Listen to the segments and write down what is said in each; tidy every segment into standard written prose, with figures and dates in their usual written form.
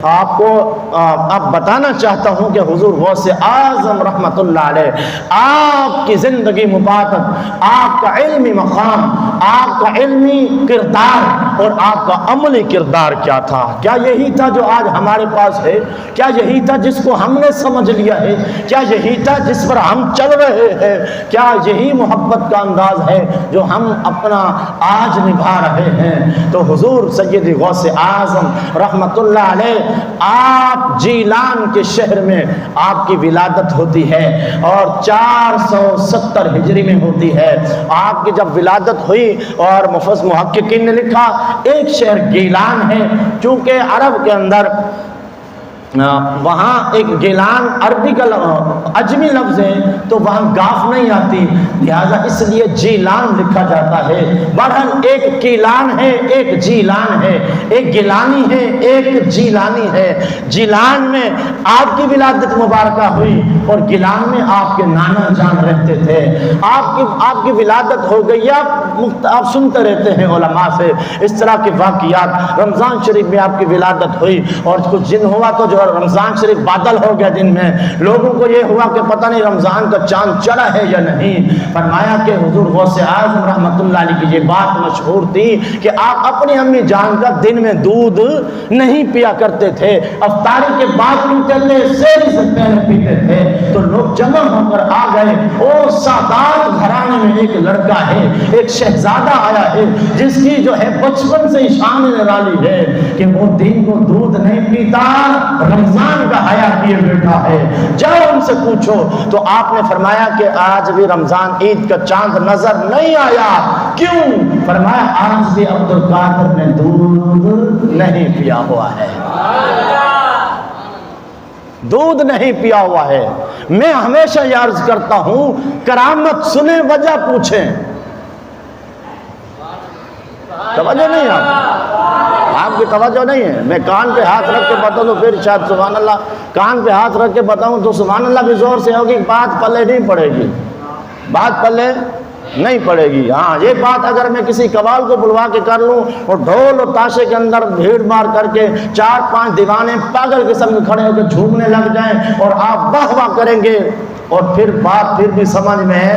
آپ کو اب بتانا چاہتا ہوں کہ حضور غوث اعظم رحمت اللہ علیہ آپ کی زندگی مبارک، آپ کا علمی مقام، آپ کا علمی کردار اور آپ کا عملی کردار کیا تھا؟ کیا یہی تھا جو آج ہمارے پاس ہے؟ کیا یہی تھا جس کو ہم نے سمجھ لیا ہے؟ کیا یہی تھا جس پر ہم چل رہے ہیں؟ کیا یہی محبت کا انداز ہے جو ہم اپنا آج نبھا رہے ہیں؟ تو حضور سید غوث اعظم رحمت اللہ علیہ آپ جیلان کے شہر میں آپ کی ولادت ہوتی ہے اور 470 ہجری میں ہوتی ہے۔ آپ کی جب ولادت ہوئی اور محققین نے لکھا ایک شہر گیلان ہے، چونکہ عرب کے اندر وہاں ایک گیلان عربی کا عجمی لفظ ہے تو وہاں گاف نہیں آتی، لہذا اس لیے جیلان لکھا جاتا ہے۔ بہرحال ایک کیلان ہے، ایک جیلان ہے، ایک گیلانی ہے، ایک جیلانی ہے۔ جیلان میں آپ کی ولادت مبارکہ ہوئی اور گیلان میں آپ کے نانا جان رہتے تھے۔ آپ کی ولادت ہو گئی، آپ سنتے رہتے ہیں علماء سے اس طرح کے واقعات۔ رمضان شریف میں آپ کی ولادت ہوئی اور کچھ دن ہوا تو جو رمضان شریف بادل ہو گیا دن میں، لوگوں کو یہ ہوا کہ پتہ نہیں رمضان کا چاند چڑھا ہے یا نہیں۔ فرمایا کہ حضور غوث اعظم رحمت اللہ علیہ کی یہ بات مشہور تھی کہ آپ اپنی امی جان کا دن میں دودھ نہیں پیا کرتے تھے، افطاری کے بعد پیتے تھے، سحر سے پہلے پیتے تھے۔ تو لوگ جمع ہو کر آ گئے، او سادات گھرانے میں ایک لڑکا ہے، ایک شہزادہ آیا ہے جس کی جو ہے بچپن سے شان نرالی ہے کہ وہ دن کو دودھ نہیں پیتا، رمضان کا حیا کیے بیٹھا ہے، جاؤ ان سے پوچھو۔ تو آپ نے فرمایا کہ آج بھی رمضان عید کا چاند نظر نہیں آیا، کیوں؟ فرمایا آج بھی عبد القادر نے دودھ نہیں پیا ہوا ہے، دودھ نہیں پیا ہوا ہے۔ میں ہمیشہ یہ عرض کرتا ہوں کرامت سنیں وجہ پوچھیں۔ توجہ نہیں آپ کی توجہ نہیں ہے؟ میں کان پہ ہاتھ رکھ کے بتاؤں تو پھر شاید سبحان اللہ، کان پہ ہاتھ رکھ کے بتاؤں تو سبحان اللہ بھی زور سے ہوگی، بات پلے نہیں پڑے گی، بات پلے نہیں پڑے گی۔ ہاں یہ بات اگر میں کسی قوال کو بلوا کے کر لوں اور ڈھول اور تاشے کے اندر بھیڑ مار کر کے 4-5 دیوانے پاگل قسم کے کھڑے ہو کے جھومنے لگ جائیں اور آپ واہ واہ کریں گے اور پھر بات پھر بھی سمجھ میں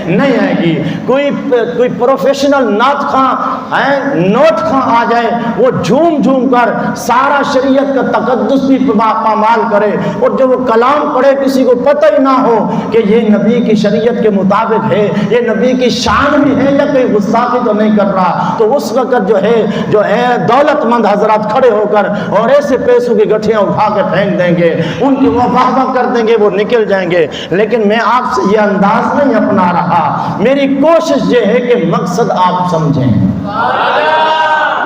نہیں آئے گی۔ کوئی پروفیشنل نعت خواں نوٹ خواں آ جائے، وہ جھوم جھوم کر سارا شریعت کا تقدس بھی پامال کرے اور جب وہ کلام پڑھے کسی کو پتہ ہی نہ ہو کہ یہ نبی کی شریعت کے مطابق ہے، یہ نبی کی شان بھی ہے یا کوئی گستاخی تو نہیں کر رہا، تو اس وقت جو ہے دولت مند حضرات کھڑے ہو کر اور ایسے پیسوں کی گٹھیاں اٹھا کے پھینک دیں گے، ان کی وہ واہ واہ کر دیں گے، وہ نکل جائیں گے۔ لیکن میں آپ سے یہ انداز نہیں اپنا رہا، میری کوشش یہ ہے کہ مقصد آپ سمجھیں۔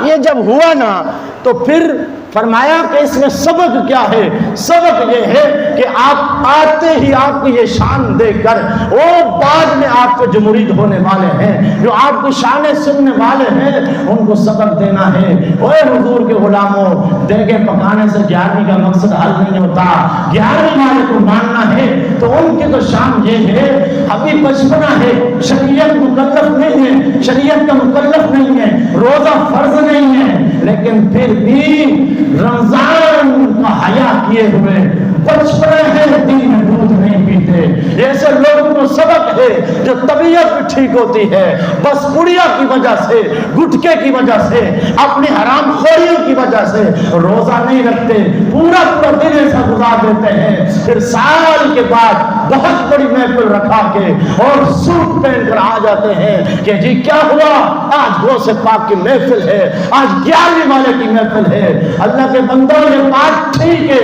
یہ جب ہوا نا تو پھر فرمایا کہ اس میں سبق کیا ہے؟ سبق یہ ہے کہ آپ آتے ہی آپ کی یہ شان دیکھ کر وہ بعد میں آپ کے جو مرید ہونے والے ہیں، جو آپ کی شانیں سننے والے ہیں، ان کو سبق دینا ہے۔ اوے حضور کے غلاموں، دیگے پکانے سے 11ویں کا مقصد حل نہیں ہوتا، 11ویں والے کو ماننا ہے تو ان کی تو شان یہ ہے ابھی بچپنا ہے، شریعت مکلف نہیں ہے، شریعت کا مکلف نہیں ہے، روزہ فرض نہیں ہے، لیکن پھر بھی رمضان کا حیا کیے ہوئے بچپنے ہیں، دن میں دودھ نہیں پیتے۔ ایسے لوگوں کو سبق ہے جو طبیعت بھی ٹھیک ہوتی ہے، بس پڑیا کی وجہ سے، گٹکے کی وجہ سے، اپنی حرام خوریوں کی وجہ سے روزہ نہیں رکھتے، پورا دن ایسا گزار دیتے ہیں، پھر سال کے بعد بہت بڑی محفل رکھا کے اور سوٹ پہن کر آ جاتے ہیں کہ جی کیا ہوا، آج غوث پاک کی محفل ہے، آج 11ویں والے کی محفل ہے۔ اللہ کے بندوں یہ بات ٹھیک ہے،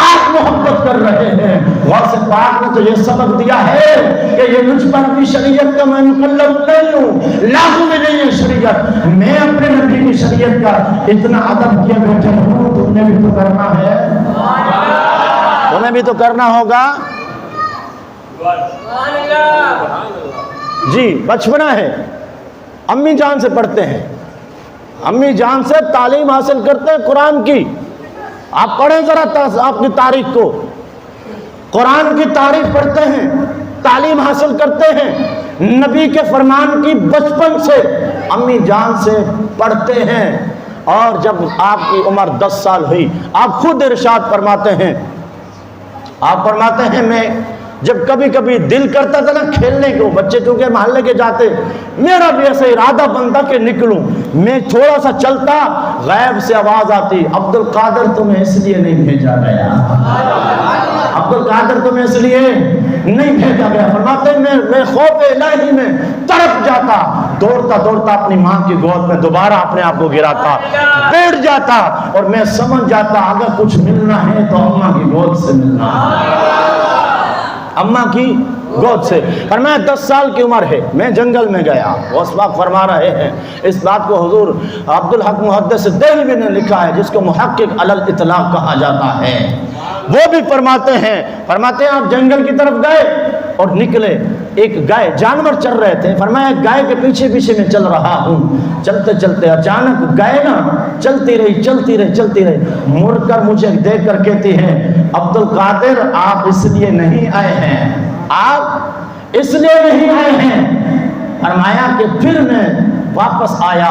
آپ محبت کر رہے ہیں، غوث پاک نے تو یہ سبق دیا ہے کہ یہ مجھ پر اپنی شریعت کا میں مکلف نہیں ہوں، لاگو میں نہیں ہے شریعت، میں اپنے نبی کی شریعت کا اتنا ادب کیا بیٹھے ہوں، تم نے بھی تو کرنا ہے، تمہیں بھی تو کرنا ہوگا۔ جی بچپنا ہے، امی جان سے پڑھتے ہیں، امی جان سے تعلیم حاصل کرتے ہیں قرآن کی۔ آپ پڑھیں ذرا آپ کی تاریخ کو، قرآن کی تاریخ پڑھتے ہیں، تعلیم حاصل کرتے ہیں، نبی کے فرمان کی بچپن سے امی جان سے پڑھتے ہیں اور جب آپ کی عمر 10 سال ہوئی، آپ خود ارشاد فرماتے ہیں، آپ فرماتے ہیں میں جب کبھی کبھی دل کرتا تھا نا کھیلنے کو، بچے چونکہ محلے کے جاتے، میرا بھی ایسا ارادہ بنتا کہ نکلوں، میں تھوڑا سا چلتا، غیب سے آواز آتی، عبد القادر تمہیں اس لیے نہیں بھیجا گیا، عبد القادر تمہیں اس لیے نہیں بھیجا گیا۔ فرماتے ہیں میں خوف الہی میں تڑپ جاتا، دوڑتا دوڑتا اپنی ماں کی گود میں دوبارہ اپنے آپ کو گراتا، بیٹھ جاتا، اور میں سمجھ جاتا اگر کچھ ملنا ہے تو اماں کی گود سے ملنا ہے، اماں کی گود سے۔ فرمایا 10 سال کی عمر ہے، میں جنگل میں گیا، غوث پاک فرما رہے ہیں، اس بات کو حضور عبدالحق محدث دہلوی نے لکھا ہے، جس کو محقق علی الاطلاق کہا جاتا ہے، وہ بھی فرماتے ہیں آپ جنگل کی طرف گئے اور نکلے، ایک گائے، جانور چل رہے تھے، فرمایا گائے کے پیچھے پیچھے میں چل رہا ہوں، چلتے چلتے اچانک گائے نا چلتی رہی، مڑ کر مجھے دیکھ کر کہتی ہے، عبد القادر آپ اس لیے نہیں آئے ہیں، آپ اس لیے نہیں آئے ہیں۔ فرمایا کہ پھر میں واپس آیا،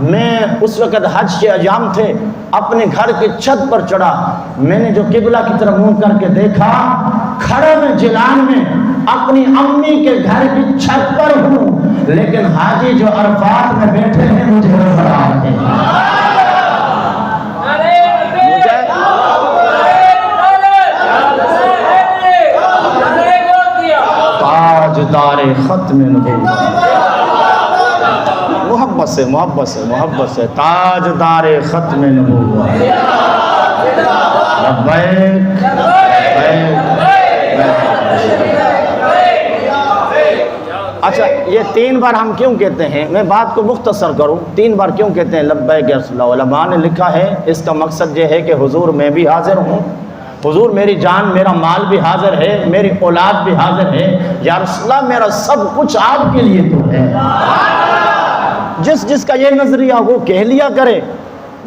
میں اس وقت حج کے ایام تھے، اپنے گھر کی چھت پر چڑھا، میں نے جو قبلہ کی طرف منہ کر کے دیکھا، کھڑا میں جیلان میں اپنی امی کے گھر کی چھت پر ہوں، لیکن حاجی جو عرفات میں بیٹھے ہیں مجھے نظر آ رہے ہیں۔ تاجدار ختم نبوت، محبت سے تاجدار ختم نبوت، لبیک اچھا یہ 3 بار ہم کیوں کہتے ہیں، میں بات کو مختصر کروں، 3 بار کیوں کہتے ہیں لبیک یا رسول اللہ؟ علماء نے لکھا ہے اس کا مقصد یہ ہے کہ حضور میں بھی حاضر ہوں، حضور میری جان میرا مال بھی حاضر ہے، میری اولاد بھی حاضر ہے، یا رسول اللہ میرا سب کچھ آپ کے لیے تو ہے۔ جس کا یہ نظریہ وہ کہہ لیا کرے،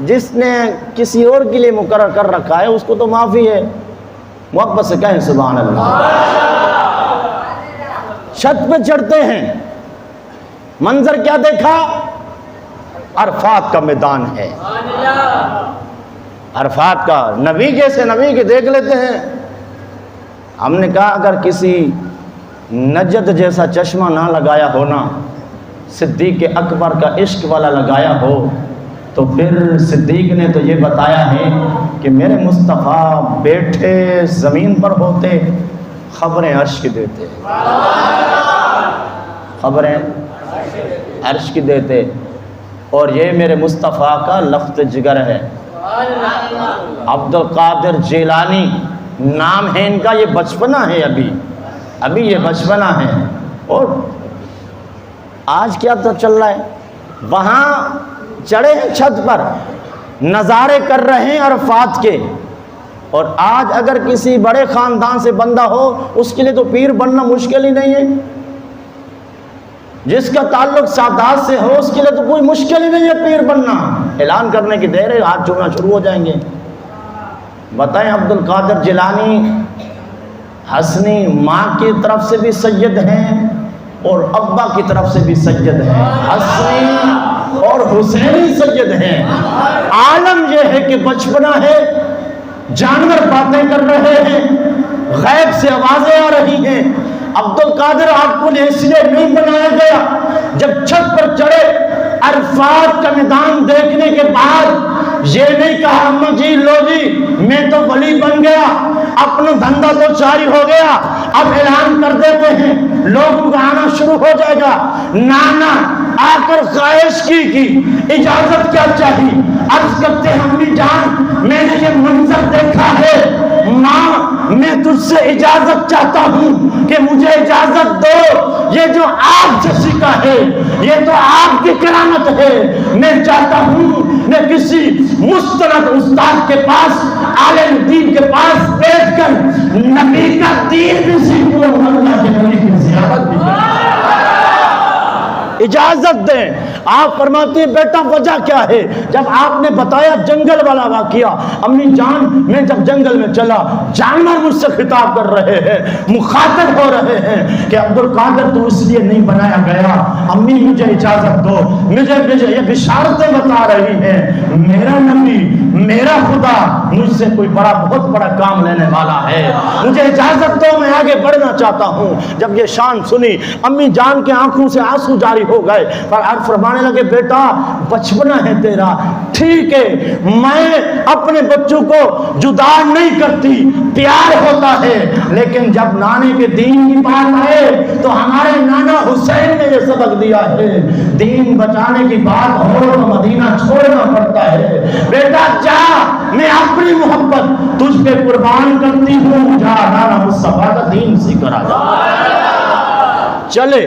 جس نے کسی اور کے لیے مقرر کر رکھا ہے اس کو تو معافی ہے، محبت سے کہیں سبحان اللہ۔ چھت پہ چڑھتے ہیں، منظر کیا دیکھا؟ عرفات کا میدان ہے، عرفات کا، نبی جیسے نبی کے دیکھ لیتے ہیں۔ ہم نے کہا اگر کسی نجد جیسا چشمہ نہ لگایا ہونا، صدیق اکبر کا عشق والا لگایا ہو، تو پھر صدیق نے تو یہ بتایا ہے کہ میرے مصطفیٰ بیٹھے زمین پر ہوتے، خبریں عرش کی دیتے، خبریں عرش کی دیتے، اور یہ میرے مصطفیٰ کا لخت جگر ہے۔ عبد القادر جیلانی نام ہے ان کا، یہ بچپنا ہے، ابھی یہ بچپنا ہے، اور آج کیا تو چل رہا ہے، وہاں چڑھے ہیں چھت پر، نظارے کر رہے ہیں عرفات کے، اور آج اگر کسی بڑے خاندان سے بندہ ہو اس کے لیے تو پیر بننا مشکل ہی نہیں ہے، جس کا تعلق سادات سے ہو اس کے لیے تو کوئی مشکل ہی نہیں ہے پیر بننا۔ اعلان کرنے کی دیر ہے، ہاتھ چھوڑنا شروع ہو جائیں گے۔ بتائیں عبد القادر جیلانی حسنی ماں کی طرف سے بھی سید ہیں اور ابا کی طرف سے بھی سید ہیں، حسنی اور حسینی سید ہیں۔ عالم یہ ہے کہ بچپنا ہے، جانور باتیں کر رہے ہیں، غیب سے آوازیں آ رہی ہیں۔ عبد القادر آپ کو اس لیے نہیں بنایا گیا، جب چھت پر چڑھے عرفات کا میدان دیکھنے کے بعد یہ نہیں کہا اماں جی لو جی میں تو ولی بن گیا، اپنا دھندا تو جاری ہو گیا، اب اعلان کر دیتے ہیں لوگوں کا آنا شروع ہو جائے گا۔ نانا آ کر خواہش کی اجازت کیا چاہیے، عرض کرتے ہیں امی جان میں نے یہ منظر دیکھا ہے، ماں میں تجھ سے اجازت چاہتا ہوں کہ مجھے اجازت دو، یہ جو آپ سے سیکھا ہے یہ تو آپ کی کرامت ہے، میں چاہتا ہوں میں کسی مستند استاد کے پاس، عالم دین کے پاس بیٹھ کر نبی کا دین بھی سیکھوں، اللہ کے نبی کی زیارت بھی کروں۔ اجازت دیں۔ آپ فرماتی ہیں بیٹا وجہ کیا ہے؟ جب آپ نے بتایا جنگل والا واقعہ، امی جان میں جب جنگل میں چلا، جانور مجھ سے خطاب کر رہے ہیں، مخاطب ہو رہے ہیں کہ عبد القادر تو اس لیے نہیں بنایا گیا، امی مجھے اجازت دو، مجھے یہ بشارتیں بتا رہی ہیں، میرا نبی میرا خدا مجھ سے کوئی بہت بڑا کام لینے والا ہے، مجھے اجازت دو، میں آگے بڑھنا چاہتا ہوں۔ جب یہ شان سنی امی جان کے آنکھوں سے آنسو جاری ہو گئے اور فرمانے لگے بیٹا بچپنا ہے تیرا، ٹھیک ہے میں اپنے بچوں کو جدا نہیں کرتی، پیار ہوتا ہے، لیکن جب نانے کے دین کی بات آئے تو ہمارے نانا حسین نے یہ سبق دیا ہے، دین بچانے کی بات ہو تو مدینہ چھوڑنا پڑتا ہے، بیٹا جا میں اپنی محبت تجھ پہ قربان کرتی ہوں، جا نانا مصطفیٰ کا دین سیکھ کر آ جا۔ چلے